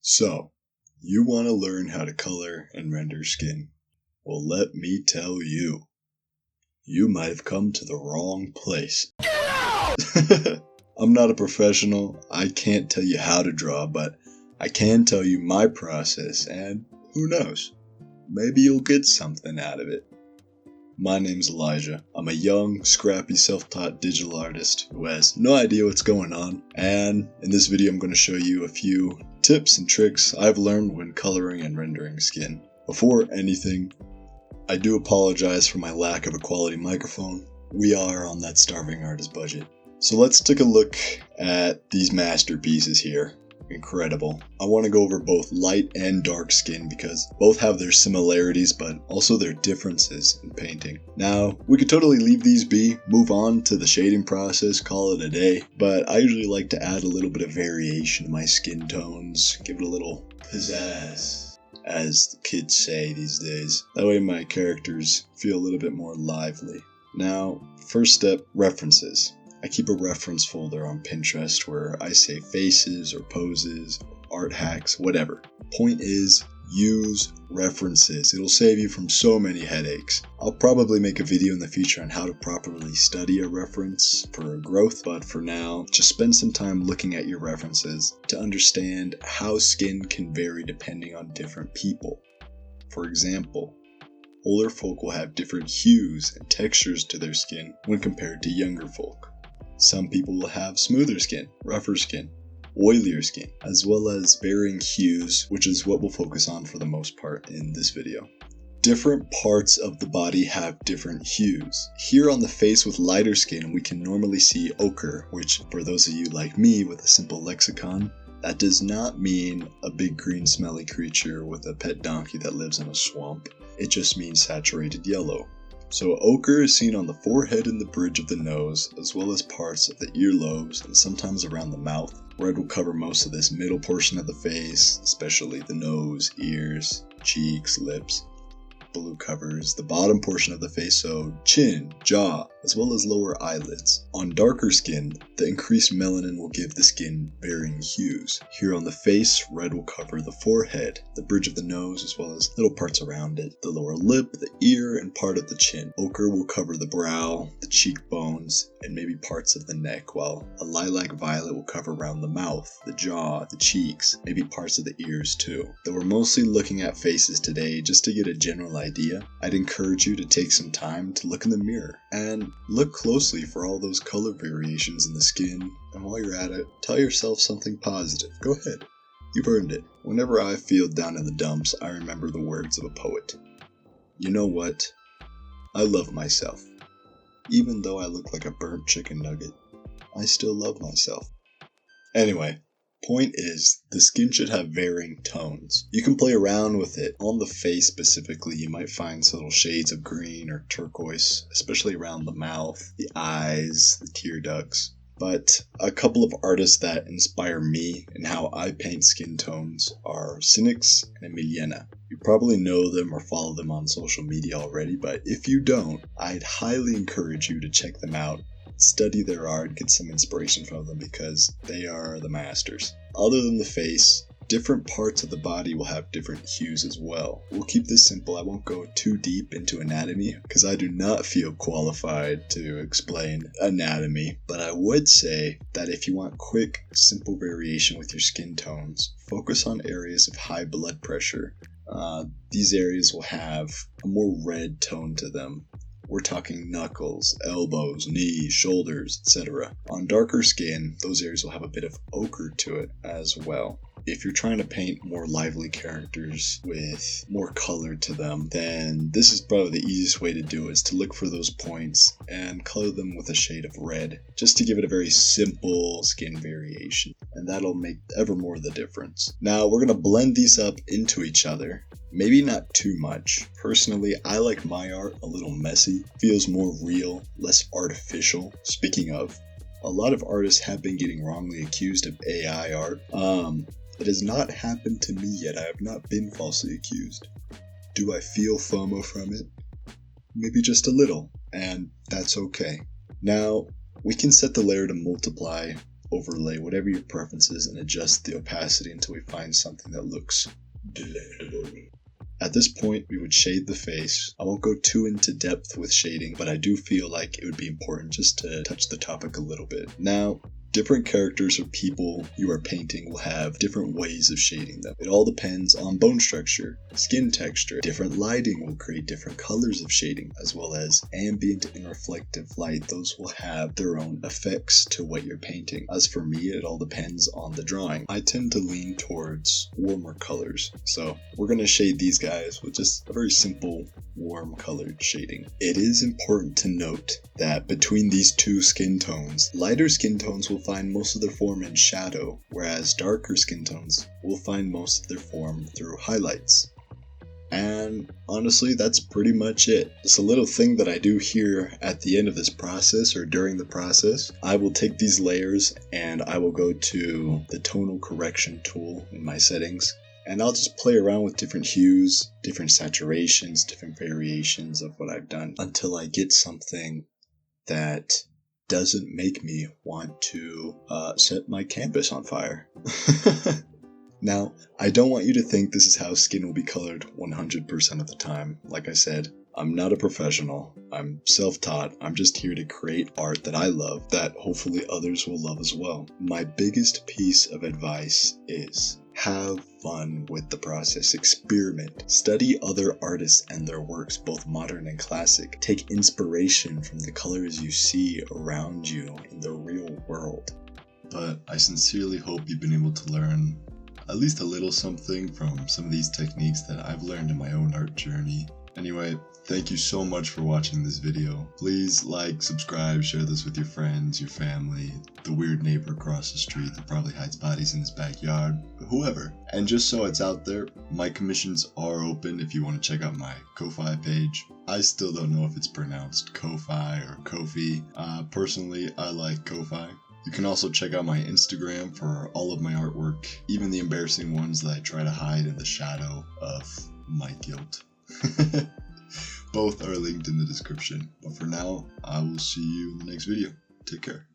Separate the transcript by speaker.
Speaker 1: So, you want to learn how to color and render skin? Well, let me tell you, you might have come to the wrong place. Get out! I'm not a professional, I can't tell you how to draw, but I can tell you my process, and who knows, maybe you'll get something out of it. My name's Elijah. I'm a young, scrappy, self-taught digital artist who has no idea what's going on, and in this video I'm going to show you a few tips and tricks I've learned when coloring and rendering skin. Before anything, I do apologize for my lack of a quality microphone. We are on that starving artist budget. So let's take a look at these masterpieces here. Incredible. I want to go over both light and dark skin because both have their similarities but also their differences in painting. Now, we could totally leave these be, move on to the shading process, call it a day, but I usually like to add a little bit of variation to my skin tones, give it a little pizzazz, as the kids say these days. That way my characters feel a little bit more lively. Now, first step, references. I keep a reference folder on Pinterest where I save faces or poses, or art hacks, whatever. Point is, use references. It'll save you from so many headaches. I'll probably make a video in the future on how to properly study a reference for growth, but for now, just spend some time looking at your references to understand how skin can vary depending on different people. For example, older folk will have different hues and textures to their skin when compared to younger folk. Some people will have smoother skin, rougher skin, oilier skin, as well as varying hues, which is what we'll focus on for the most part in this video. Different parts of the body have different hues. Here on the face with lighter skin, we can normally see ochre, which for those of you like me with a simple lexicon, that does not mean a big green smelly creature with a pet donkey that lives in a swamp. It just means saturated yellow. So ochre is seen on the forehead and the bridge of the nose, as well as parts of the earlobes and sometimes around the mouth. Red will cover most of this middle portion of the face, especially the nose, ears, cheeks, lips. Blue covers the bottom portion of the face, so chin, jaw, as well as lower eyelids. On darker skin, the increased melanin will give the skin varying hues. Here on the face, red will cover the forehead, the bridge of the nose, as well as little parts around it, the lower lip, the ear, and part of the chin. Ochre will cover the brow, the cheekbones, and maybe parts of the neck, while a lilac violet will cover around the mouth, the jaw, the cheeks, maybe parts of the ears too. Though we're mostly looking at faces today just to get a general idea, I'd encourage you to take some time to look in the mirror and look closely for all those color variations in the skin, and while you're at it, tell yourself something positive. Go ahead. You've earned it. Whenever I feel down in the dumps, I remember the words of a poet. You know what? I love myself. Even though I look like a burnt chicken nugget, I still love myself. Anyway, point is, the skin should have varying tones. You can play around with it. On the face specifically, you might find subtle shades of green or turquoise, especially around the mouth, the eyes, the tear ducts. But a couple of artists that inspire me in how I paint skin tones are Sinix and Emiliana. You probably know them or follow them on social media already, but if you don't, I'd highly encourage you to check them out. Study their art, get some inspiration from them because they are the masters. Other than the face, different parts of the body will have different hues as well. We'll keep this simple. I won't go too deep into anatomy because I do not feel qualified to explain anatomy, but I would say that if you want quick, simple variation with your skin tones, focus on areas of high blood pressure. These areas will have a more red tone to them. We're talking knuckles, elbows, knees, shoulders, etc. On darker skin, those areas will have a bit of ochre to it as well. If you're trying to paint more lively characters with more color to them, then this is probably the easiest way to do it, is to look for those points and color them with a shade of red, just to give it a very simple skin variation, and that'll make ever more the difference. Now we're going to blend these up into each other. Maybe not too much. Personally, I like my art a little messy, feels more real, less artificial. Speaking of, a lot of artists have been getting wrongly accused of AI art. It has not happened to me yet. I have not been falsely accused. Do I feel FOMO from it? Maybe just a little, and that's okay. Now, we can set the layer to multiply overlay, whatever your preference is, and adjust the opacity until we find something that looks delectable. At this point, we would shade the face. I won't go too into depth with shading, but I do feel like it would be important just to touch the topic a little bit. Now, different characters or people you are painting will have different ways of shading them. It all depends on bone structure, skin texture. Different lighting will create different colors of shading, as well as ambient and reflective light. Those will have their own effects to what you're painting. As for me, it all depends on the drawing. I tend to lean towards warmer colors, so we're going to shade these guys with just a very simple warm colored shading. It is important to note that between these two skin tones, lighter skin tones will find most of their form in shadow, whereas darker skin tones will find most of their form through highlights. And honestly, that's pretty much it. It's a little thing that I do here at the end of this process or during the process. I will take these layers and I will go to the tonal correction tool in my settings, and I'll just play around with different hues, different saturations, different variations of what I've done until I get something that doesn't make me want to set my canvas on fire. Now, I don't want you to think this is how skin will be colored 100% of the time. Like I said, I'm not a professional. I'm self-taught. I'm just here to create art that I love, that hopefully others will love as well. My biggest piece of advice is have fun with the process. Experiment. Study other artists and their works, both modern and classic. Take inspiration from the colors you see around you in the real world. But I sincerely hope you've been able to learn at least a little something from some of these techniques that I've learned in my own art journey. Anyway, thank you so much for watching this video. Please like, subscribe, share this with your friends, your family, the weird neighbor across the street that probably hides bodies in his backyard, whoever. And just so it's out there, my commissions are open if you want to check out my Ko-Fi page. I still don't know if it's pronounced Ko-Fi or Ko-Fi. Personally, I like Ko-Fi. You can also check out my Instagram for all of my artwork, even the embarrassing ones that I try to hide in the shadow of my guilt. Both are linked in the description. But for now, I will see you in the next video. Take care.